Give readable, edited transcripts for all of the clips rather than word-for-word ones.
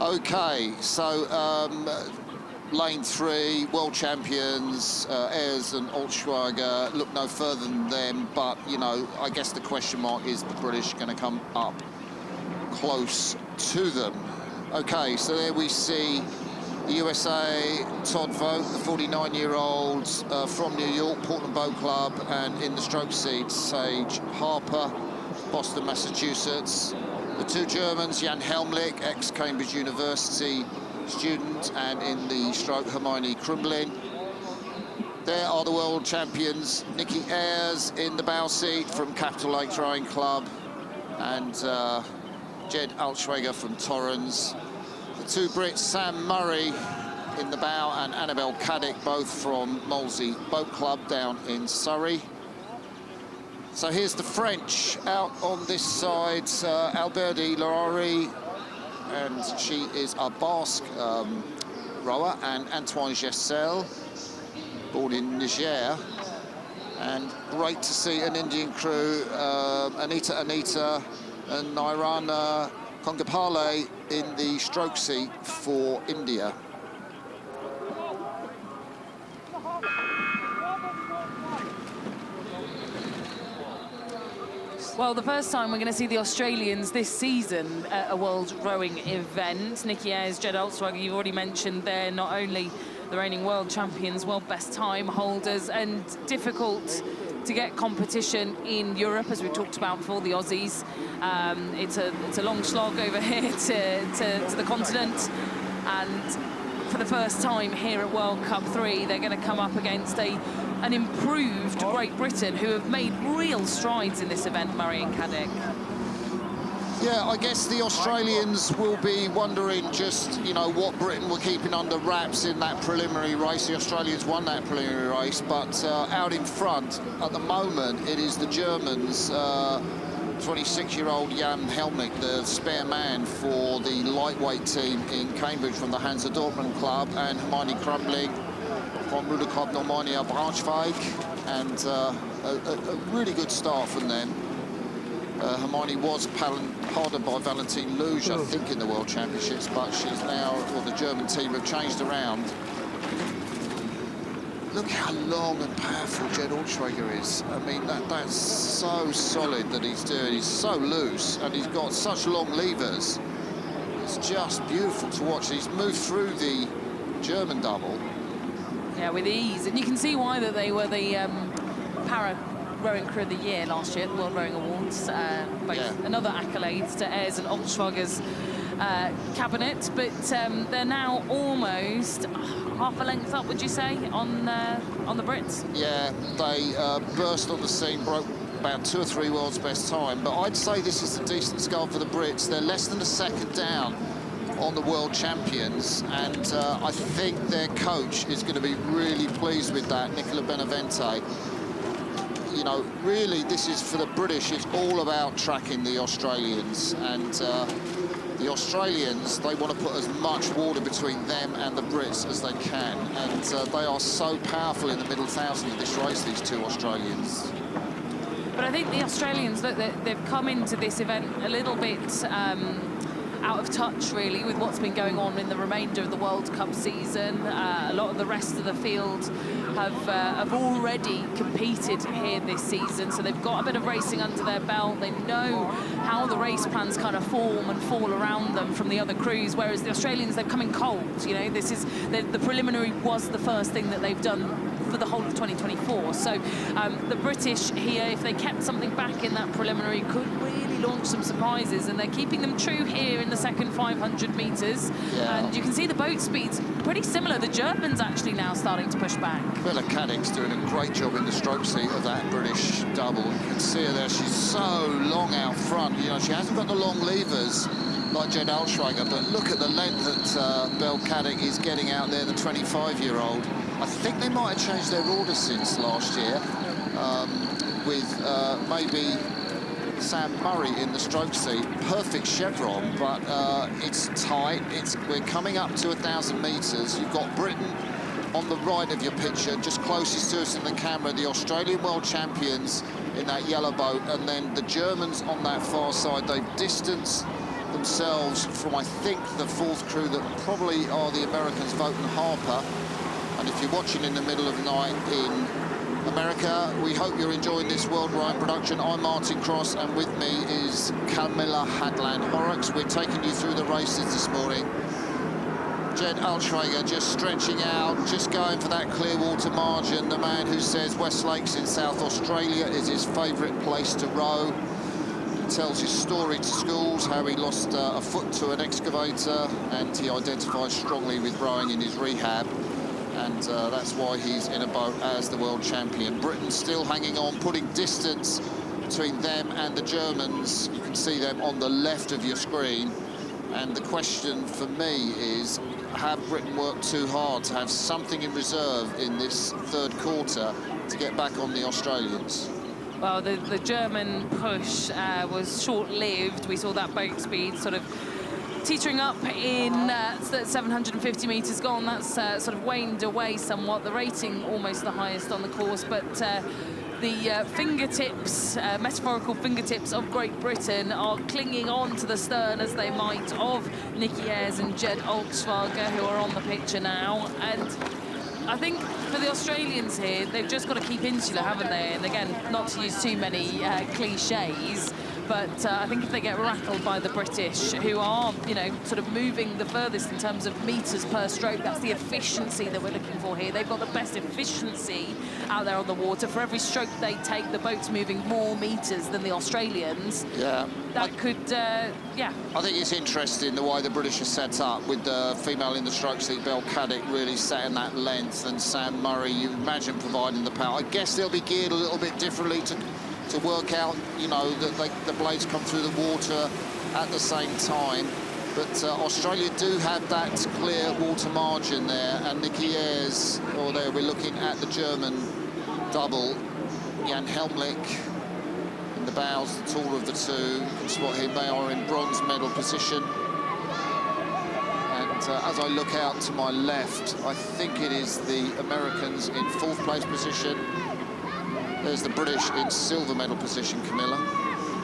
Okay, so lane 3, world champions, Ayers and Altschwager look no further than them, but, you know, I guess the question mark is the British going to come up close to them. Okay, so there we see the USA, Todd Vogt, the 49-year-old from New York, Portland Boat Club, and in the stroke seat, Sage Harper, Boston, Massachusetts. The two Germans, Jan Helmlich, ex-Cambridge University student, and in the stroke, Hermione Krumblin. There are the world champions, Nikki Ayers in the bow seat from Capital Lakes Rowing Club, and Jed Altschwager from Torrens. The two Brits, Sam Murray in the bow and Annabelle Caddick, both from Molesey Boat Club down in Surrey. So here's the French out on this side, Alberti Larari, and she is a Basque rower, and Antoine Gessel, born in Niger. And great to see an Indian crew, Anita and Nairana Kongapale in the stroke seat for India. Well, the first time we're going to see the Australians this season at a World Rowing event. Nikki Ayers, Jed Altschwager, you've already mentioned they're not only the reigning world champions, world best time holders, and difficult to get competition in Europe, as we talked about before, the Aussies. It's a long slog over here to the continent, and for the first time here at World Cup 3, they're going to come up against an improved Great Britain, who have made real strides in this event, Murray and Caddick. Yeah, I guess the Australians will be wondering just, you know, what Britain were keeping under wraps in that preliminary race. The Australians won that preliminary race, but out in front at the moment, it is the Germans, 26-year-old Jan Helmlich, the spare man for the lightweight team in Cambridge from the Hansa Dortmund Club, and Hermione Krumblin from Ruderkopf Normonia Braunschweig, and a really good start from them. Hermione was pardoned by Valentine Luge, I think, in the World Championships, but she's now, or the German team have changed around. Look how long and powerful Jed Altschwager is. I mean, that's so solid that he's doing. He's so loose, and he's got such long levers. It's just beautiful to watch. He's moved through the German double. Yeah, with ease. And you can see why that they were the para Rowing Crew of the Year last year, the World Rowing Awards. Another accolade to Ayers and Altschwager's cabinet, but they're now almost half a length up, would you say, on the Brits? Yeah, they burst on the scene, broke about 2 or 3 world's best time, but I'd say this is a decent score for the Brits. They're less than a second down on the world champions, and I think their coach is going to be really pleased with that, Nicola Benavente. You know, really, this is for the British, it's all about tracking the Australians, and the Australians, they want to put as much water between them and the Brits as they can, and they are so powerful in the middle thousand of this race, these two Australians. But I think the Australians, look, they've come into this event a little bit out of touch, really, with what's been going on in the remainder of the World Cup season. A lot of the rest of the field have already competed here this season, so they've got a bit of racing under their belt. They know how the race plans kind of form and fall around them from the other crews, whereas the Australians, they've come in cold. You know, this is the preliminary was the first thing that they've done for the whole of 2024. So the British here, if they kept something back in that preliminary, could really launch some surprises, and they're keeping them true here in the second 500 metres. Yeah. And you can see the boat speed's pretty similar. The Germans actually now starting to push back. Bella Caddick's doing a great job in the stroke seat of that British double. You can see her there, she's so long out front. You know, she hasn't got the long levers like Jed Altschwager, but look at the length that Belle Caddick is getting out there, the 25-year-old. I think they might have changed their order since last year, with maybe Sam Murray in the stroke seat. Perfect chevron, but it's tight. We're coming up to 1,000 metres. You've got Britain on the right of your picture, just closest to us in the camera, the Australian world champions in that yellow boat, and then the Germans on that far side. They've distanced themselves from, I think, the fourth crew that probably are the Americans, Vogt and Harper. And if you're watching in the middle of the night in America, we hope you're enjoying this World Ride production. I'm Martin Cross, and with me is Camilla Hadland-Horrocks. We're taking you through the races this morning. Jed Altschwager just stretching out, just going for that clear water margin. The man who says West Lakes in South Australia is his favourite place to row. He tells his story to Sculls, how he lost a foot to an excavator, and he identifies strongly with rowing in his rehab. And that's why he's in a boat as the world champion. Britain still hanging on, putting distance between them and the Germans. You can see them on the left of your screen. And the question for me is, have Britain worked too hard to have something in reserve in this third quarter to get back on the Australians? Well, the German push was short-lived. We saw that boat speed sort of teetering up in 750 metres gone. That's sort of waned away somewhat. The rating almost the highest on the course, but the fingertips, metaphorical fingertips of Great Britain are clinging on to the stern as they might of Nicky Ayres and Jed Altschwager, who are on the picture now. And I think for the Australians here, they've just got to keep insular, haven't they? And again, not to use too many cliches, but I think if they get rattled by the British, who are, you know, sort of moving the furthest in terms of metres per stroke, that's the efficiency that we're looking for here. They've got the best efficiency out there on the water. For every stroke they take, the boat's moving more metres than the Australians. Yeah. That could, yeah. I think it's interesting the way the British are set up with the female in the stroke seat, Belle Caddick, really setting that length, and Sam Murray, you imagine, providing the power. I guess they'll be geared a little bit differently to work out, you know, that the blades come through the water at the same time. But Australia do have that clear water margin there, and Nicky Ayres, or there we're looking at the German double, Jan Helmlich in the bows, the taller of the two. You can spot him, they are in bronze medal position. And as I look out to my left, I think it is the Americans in fourth place position. There's the British in silver medal position, Camilla.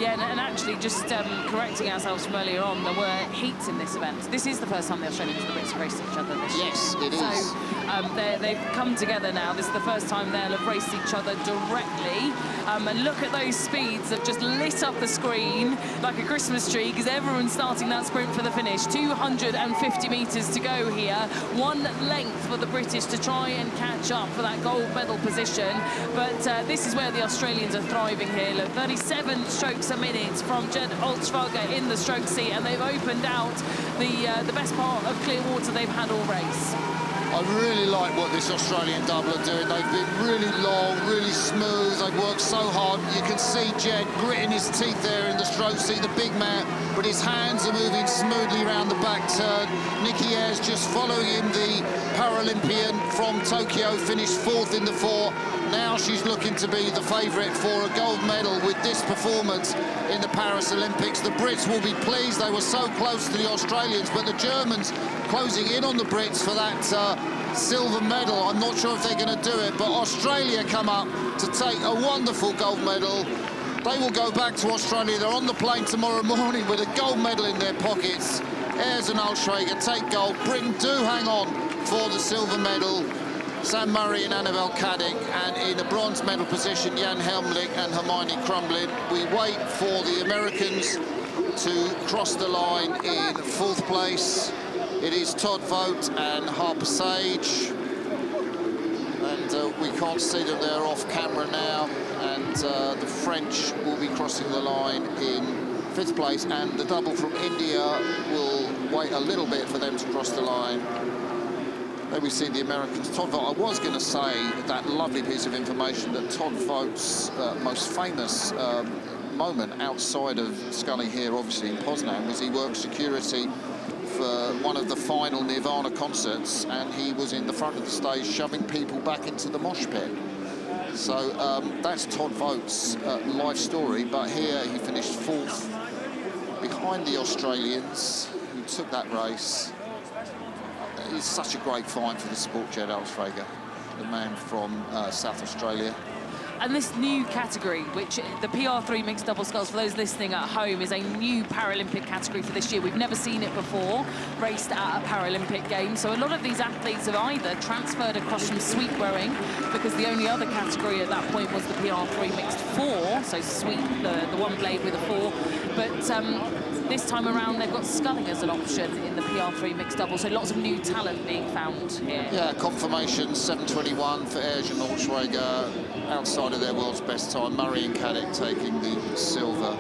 Yeah, and actually just correcting ourselves from earlier on, there were heats in this event. This is the first time the Australians and the Brits have raced each other this year. Yes, it is. So they've come together now. This is the first time they'll have raced each other directly. And look at those speeds that just lit up the screen like a Christmas tree, because everyone's starting that sprint for the finish. 250 metres to go here. One length for the British to try and catch up for that gold medal position. But this is where the Australians are thriving here. Look, 37 strokes a minute from Jed Altschwager in the stroke seat, and they've opened out the best part of clear water they've had all race. I really like what this Australian double are doing. They've been really long, really smooth. They've worked so hard. You can see Jed gritting his teeth there in the stroke seat, the big man, but his hands are moving smoothly around the back turn. Nicky Ayres just following him, the Paralympian from Tokyo, finished fourth in the four. Now she's looking to be the favourite for a gold medal with this performance in the Paris Olympics. The Brits will be pleased. They were so close to the Australians, but the Germans closing in on the Brits for that silver medal. I'm not sure if they're going to do it, but Australia come up to take a wonderful gold medal. They will go back to Australia. They're on the plane tomorrow morning with a gold medal in their pockets. Ayres and Altschwager take gold. Britain do hang on for the silver medal. Sam Murray and Annabelle Caddick, and in the bronze medal position, Jan Helmlich and Hermione Crumblin. We wait for the Americans to cross the line in fourth place. It is Todd Vogt and Harper Sage, and we can't see them, they're off camera now, and the French will be crossing the line in fifth place, and the double from India will wait a little bit for them to cross the line. There we see the Americans. Todd Vogt, I was going to say that lovely piece of information that Todd Vogt's most famous moment outside of Scully here, obviously in Poznan, was he worked security for one of the final Nirvana concerts, and he was in the front of the stage shoving people back into the mosh pit. So that's Todd Vogt's life story, but here he finished fourth behind the Australians who took that race. It's such a great find for the sport, Jed Altschwager, the man from South Australia. And this new category, which the PR3 mixed double sculls, for those listening at home, is a new Paralympic category for this year. We've never seen it before, raced at a Paralympic game. So a lot of these athletes have either transferred across from sweep rowing, because the only other category at that point was the PR3 mixed four, so sweep, the one blade with a four. But this time around, they've got sculling as an option in the PR3 mixed double, so lots of new talent being found here. Yeah, confirmation, 7:21 for Erge and Altschwager, outside of their world's best time. Murray and Caddick taking the silver.